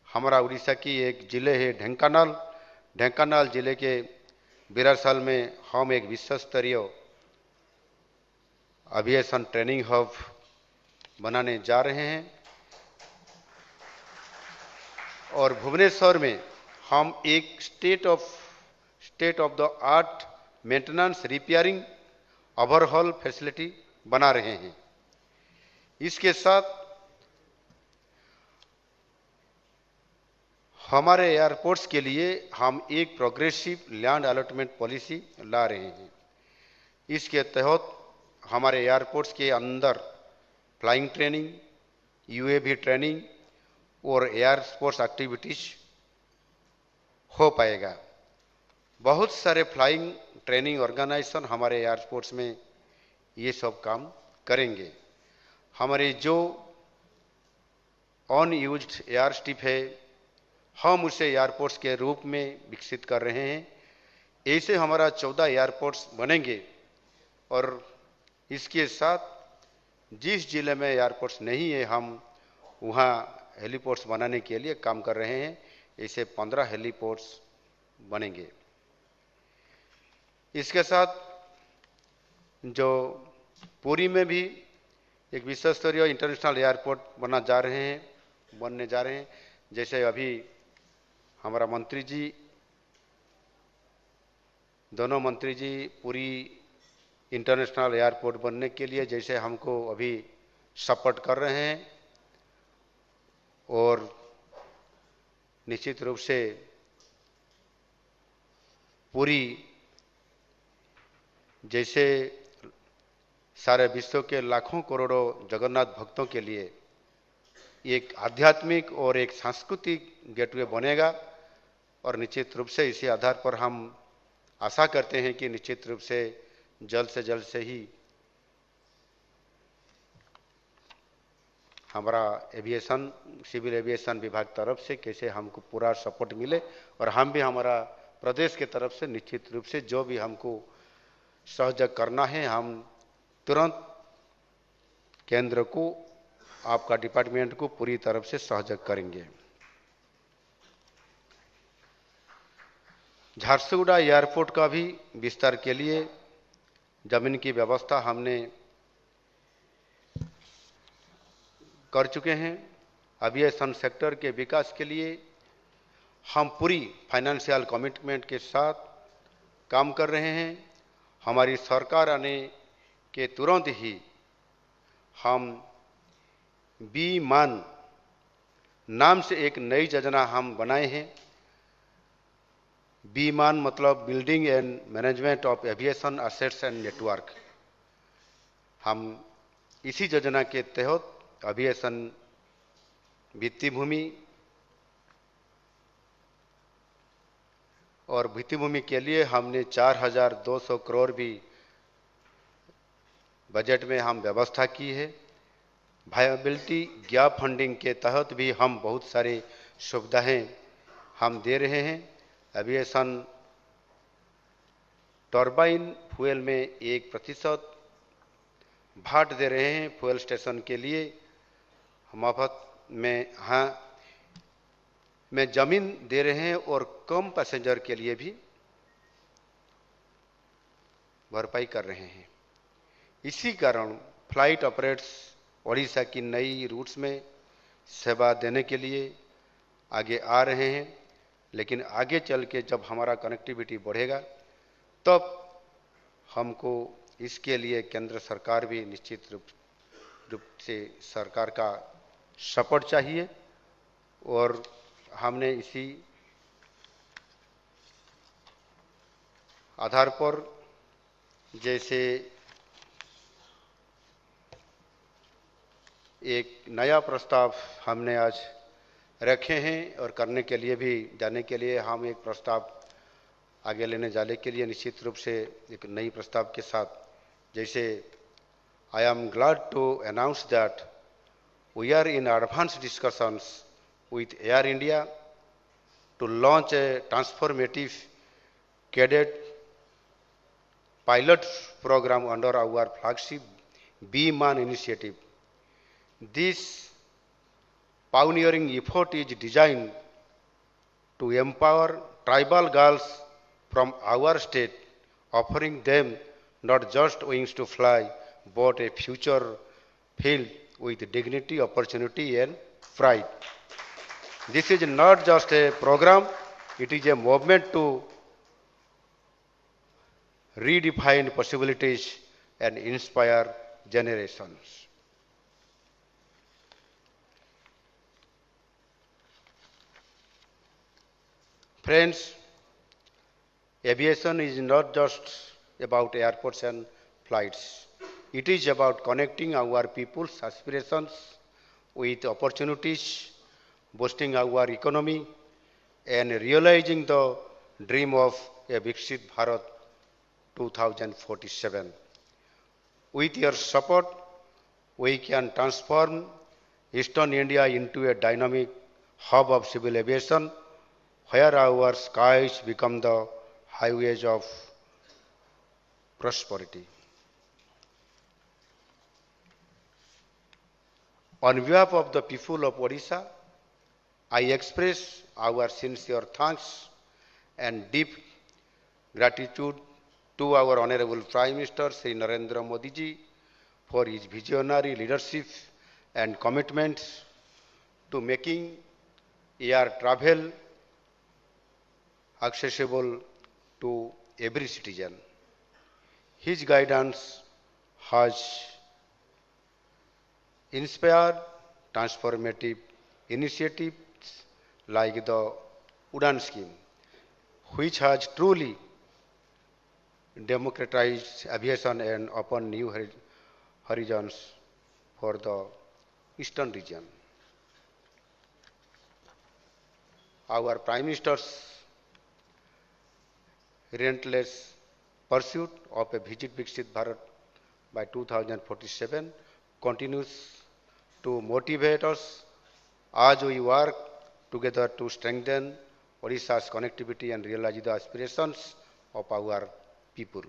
हमारा उड़ीसा की एक जिले है ढेंकानाल। ढेंकानाल जिले के बिरासाल में हम एक विश्व स्तरीय एविएशन ट्रेनिंग हब बनाने जा रहे हैं और भुवनेश्वर में हम एक state of the art maintenance repairing overhaul facility बना रहे हैं। इसके साथ हमारे एयरपोर्ट्स के लिए हम एक प्रोग्रेसिव लैंड अलॉटमेंट पॉलिसी ला रहे हैं। इसके तहत हमारे एयरपोर्ट्स के अंदर फ्लाइंग ट्रेनिंग, यूएवी ट्रेनिंग और एयर स्पोर्ट्स एक्टिविटीज हो पाएगा। बहुत सारे फ्लाइंग ट्रेनिंग ऑर्गेनाइजेशन हमारे एयरपोर्ट्स में ये सब काम करेंगे। हमारे जो अनयूज्ड एयर स्ट्रिप है हम उसे एयरपोर्ट्स के रूप में विकसित कर रहे हैं। ऐसे हमारा 14 एयरपोर्ट्स बनेंगे और इसके साथ जिस जिले में एयरपोर्ट्स नहीं है हम वहाँ हेलीपोर्ट्स बनाने के लिए काम कर रहे हैं। ऐसे 15 हेलीपोर्ट्स बनेंगे। इसके साथ जो पुरी में भी एक विश्व स्तरीय इंटरनेशनल एयरपोर्ट बनने जा रहे हैं। जैसे अभी हमारा दोनों मंत्री जी पूरी इंटरनेशनल एयरपोर्ट बनने के लिए जैसे हमको अभी सपोर्ट कर रहे हैं और निश्चित रूप से पूरी जैसे सारे विश्व के लाखों करोड़ों जगन्नाथ भक्तों के लिए एक आध्यात्मिक और एक सांस्कृतिक गेटवे बनेगा और निश्चित रूप से इसी आधार पर हम आशा करते हैं कि निश्चित रूप से जल्द से ही हमारा सिविल एविएशन विभाग तरफ से कैसे हमको पूरा सपोर्ट मिले और हम भी हमारा प्रदेश के तरफ से निश्चित रूप से जो भी हमको सहयोग करना है हम तुरंत केंद्र को, आपका डिपार्टमेंट को पूरी तरफ से सहयोग करेंगे। झारसुगुड़ा एयरपोर्ट का भी विस्तार के लिए जमीन की व्यवस्था हमने कर चुके हैं। एविएशन सेक्टर के विकास के लिए हम पूरी फाइनेंशियल कमिटमेंट के साथ काम कर रहे हैं। हमारी सरकार आने के तुरंत ही हम विमान नाम से एक नई योजना हम बनाए हैं। विमान मतलब building and management of aviation assets and network. हम इसी योजना के तहत एविएशन भित्ति भूमि और भित्ति भूमि के लिए हमने 4200 करोड़ भी बजट में हम व्यवस्था की है। वायबिलिटी गैप फंडिंग के तहत भी हम बहुत सारे सुविधाएं हम दे रहे हैं। एविएशन टर्बाइन फ्यूल में 1% भाट दे रहे हैं फ्यूल स्टेशन के लिए मुफ्त में जमीन दे रहे हैं और कम पैसेंजर के लिए भी भरपाई कर रहे हैं। इसी कारण फ्लाइट ऑपरेटर्स ओडिशा की नई रूट्स में सेवा देने के लिए आगे आ रहे हैं। लेकिन आगे चल के जब हमारा कनेक्टिविटी बढ़ेगा तब हमको इसके लिए केंद्र सरकार भी निश्चित रूप से सरकार का सपोर्ट चाहिए और हमने इसी आधार पर जैसे एक नया प्रस्ताव हमने आज रखे हैं और करने के लिए भी जाने के लिए हम एक प्रस्ताव आगे लेने जाने के लिए निश्चित रूप से एक नई प्रस्ताव के साथ जैसे I am glad to announce that we are in advance discussions with Air India to launch a transformative cadet pilot program under our flagship BMAN initiative. This pioneering effort is designed to empower tribal girls from our state, offering them not just wings to fly, but a future filled with dignity, opportunity, and pride. This is not just a program, it is a movement to redefine possibilities and inspire generations. Friends, aviation is not just about airports and flights. It is about connecting our people's aspirations with opportunities, boosting our economy, and realizing the dream of a Viksit Bharat 2047. With your support, we can transform Eastern India into a dynamic hub of civil aviation where our skies become the highways of prosperity. On behalf of the people of Odisha, I express our sincere thanks and deep gratitude to our Honorable Prime Minister Sri Narendra Modi ji for his visionary leadership and commitment to making air travel accessible to every citizen. His guidance has inspired transformative initiatives like the Udan scheme, which has truly democratized aviation and opened new horizons for the eastern region. Our Prime Minister's relentless pursuit of a Visit Viksit Bharat by 2047 continues to motivate us as we work together to strengthen Odisha's connectivity and realize the aspirations of our people.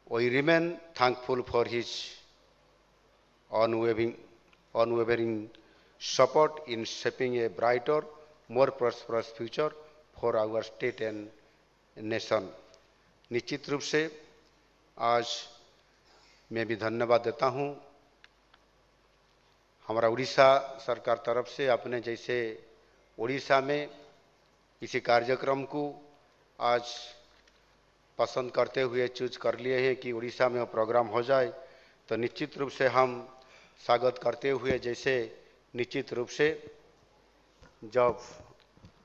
We remain thankful for his unwavering, unwavering support in shaping a brighter, more prosperous future for our state and nation. निश्चित रूप से आज मैं भी धन्यवाद देता हूं हमारा उड़ीसा सरकार तरफ से अपने जैसे उड़ीसा में इसी कार्यक्रम को आज पसंद करते हुए चूज कर लिए हैं कि उड़ीसा में वो प्रोग्राम हो जाए, तो निश्चित रूप से हम स्वागत करते हुए जैसे निश्चित रूप से जब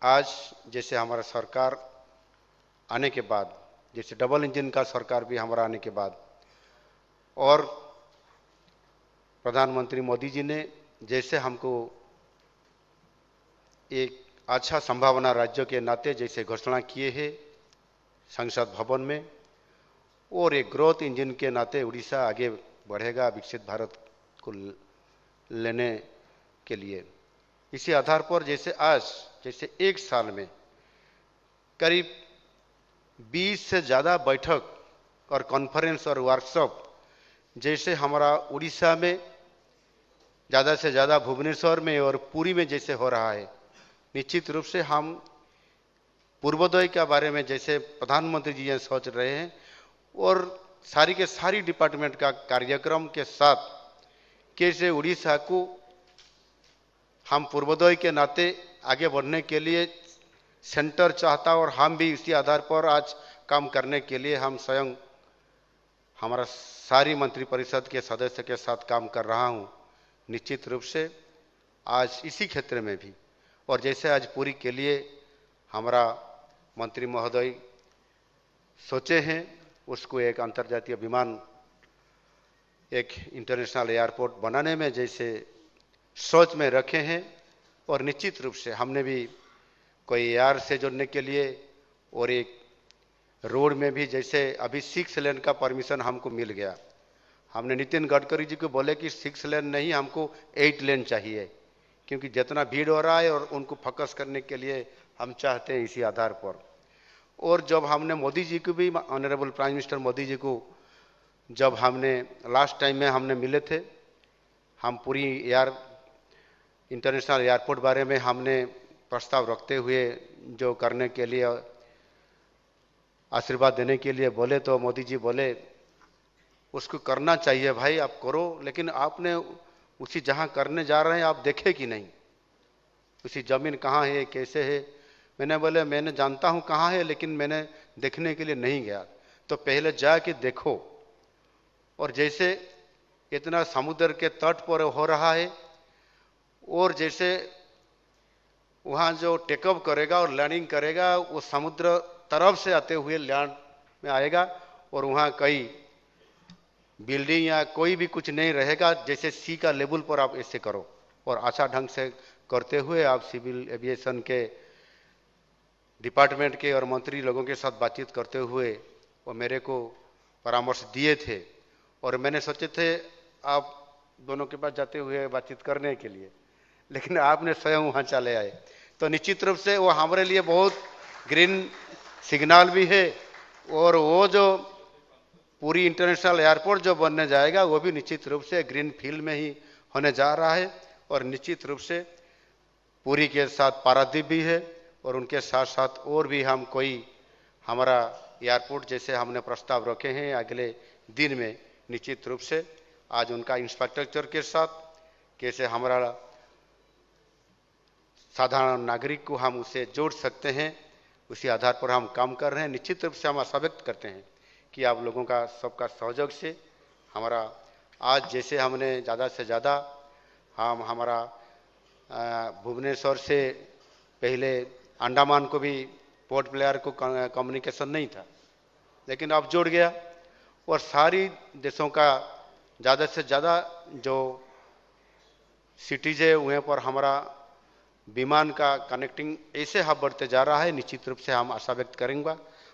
आज जैसे हमारा सरकार आने के बाद, जैसे डबल इंजन का सरकार भी हमारा आने के बाद और प्रधानमंत्री मोदी जी ने जैसे हमको एक अच्छा संभावना राज्य के नाते जैसे घोषणा किए हैं संसद भवन में, और एक ग्रोथ इंजन के नाते उड़ीसा आगे बढ़ेगा विकसित भारत को लेने के लिए। इसी आधार पर जैसे आज जैसे एक साल में करीब 20 से ज़्यादा बैठक और कॉन्फ्रेंस और वर्कशॉप जैसे हमारा उड़ीसा में ज़्यादा से ज़्यादा भुवनेश्वर में और पुरी में जैसे हो रहा है, निश्चित रूप से हम पूर्वोदय के बारे में जैसे प्रधानमंत्री जी ये सोच रहे हैं और सारी के सारी डिपार्टमेंट का कार्यक्रम के साथ कैसे उड़ीसा को हम पूर्वोदय के नाते आगे बढ़ने के लिए सेंटर चाहता और हम भी इसी आधार पर आज काम करने के लिए हम स्वयं हमारा सारी मंत्रिपरिषद के सदस्य के साथ काम कर रहा हूं। निश्चित रूप से आज इसी क्षेत्र में भी और जैसे आज पुरी के लिए हमारा मंत्री महोदय सोचे हैं उसको एक अंतर्जातीय विमान एक इंटरनेशनल एयरपोर्ट बनाने में जैसे सोच में रखे हैं, और निश्चित रूप से हमने भी कोई एयर से जोड़ने के लिए और एक रोड में भी जैसे अभी 6 लेन का परमिशन हमको मिल गया। हमने नितिन गडकरी जी को बोले कि 6 लेन नहीं, हमको 8 लेन चाहिए, क्योंकि जितना भीड़ हो रहा है और उनको फोकस करने के लिए हम चाहते हैं इसी आधार पर। और जब हमने मोदी जी को भी, honourable prime minister Modi ji को जब हमने लास्ट टाइम में हमने मिले थे, हम पूरी इंटरनेशनल एयरपोर्ट बारे में हमने प्रस्ताव रखते हुए जो करने के लिए आशीर्वाद देने के लिए बोले, तो मोदी जी बोले उसको करना चाहिए भाई, आप करो, लेकिन आपने उसी जहां करने जा रहे हैं आप देखे कि नहीं, उसी जमीन कहाँ है, कैसे है। मैंने बोले मैंने जानता हूं कहाँ है, लेकिन मैंने देखने के लिए नहीं गया। तो पहले जाके देखो। और जैसे इतना समुद्र के तट पर हो रहा है, और जैसे वहां जो टेकअप करेगा और लैंडिंग करेगा वो समुद्र तरफ से आते हुए लैंड में आएगा, और वहां कई बिल्डिंग या कोई भी कुछ नहीं रहेगा। जैसे सी का लेवल पर आप ऐसे करो, और अच्छा ढंग से करते हुए आप सिविल एविएशन के डिपार्टमेंट के और मंत्री लोगों के साथ बातचीत करते हुए वो मेरे को परामर्श दिए थे। और मैंने सोचे थे आप दोनों के पास जाते हुए बातचीत करने के लिए, लेकिन आपने स्वयं वहां चले आए। तो निश्चित रूप से वो हमारे लिए बहुत ग्रीन सिग्नल भी है, और वो जो पूरी इंटरनेशनल एयरपोर्ट जो बनने जाएगा वो भी निश्चित रूप से ग्रीन फील्ड में ही होने जा रहा है। और निश्चित रूप से पुरी के साथ पारादीप भी है, और उनके साथ साथ और भी हम कोई हमारा एयरपोर्ट जैसे हमने प्रस्ताव रखे हैं अगले दिन में। निश्चित रूप से आज उनका इंफ्रास्ट्रक्चर के साथ कैसे हमारा साधारण नागरिक को हम उसे जोड़ सकते हैं, उसी आधार पर हम काम कर रहे हैं। निश्चित रूप से हम आशा व्यक्त करते हैं कि आप लोगों का सबका सहयोग से हमारा आज जैसे हमने ज़्यादा से ज़्यादा हम हमारा भुवनेश्वर से पहले अंडमान को भी पोर्ट ब्लेयर को कम्युनिकेशन नहीं था, लेकिन अब जोड़ गया, और सारी देशों का ज़्यादा से ज़्यादा जो सिटीज है वहाँ पर हमारा विमान का कनेक्टिंग ऐसे हब बढ़ते जा रहा है। निश्चित रूप से हम आशा व्यक्त करेंगे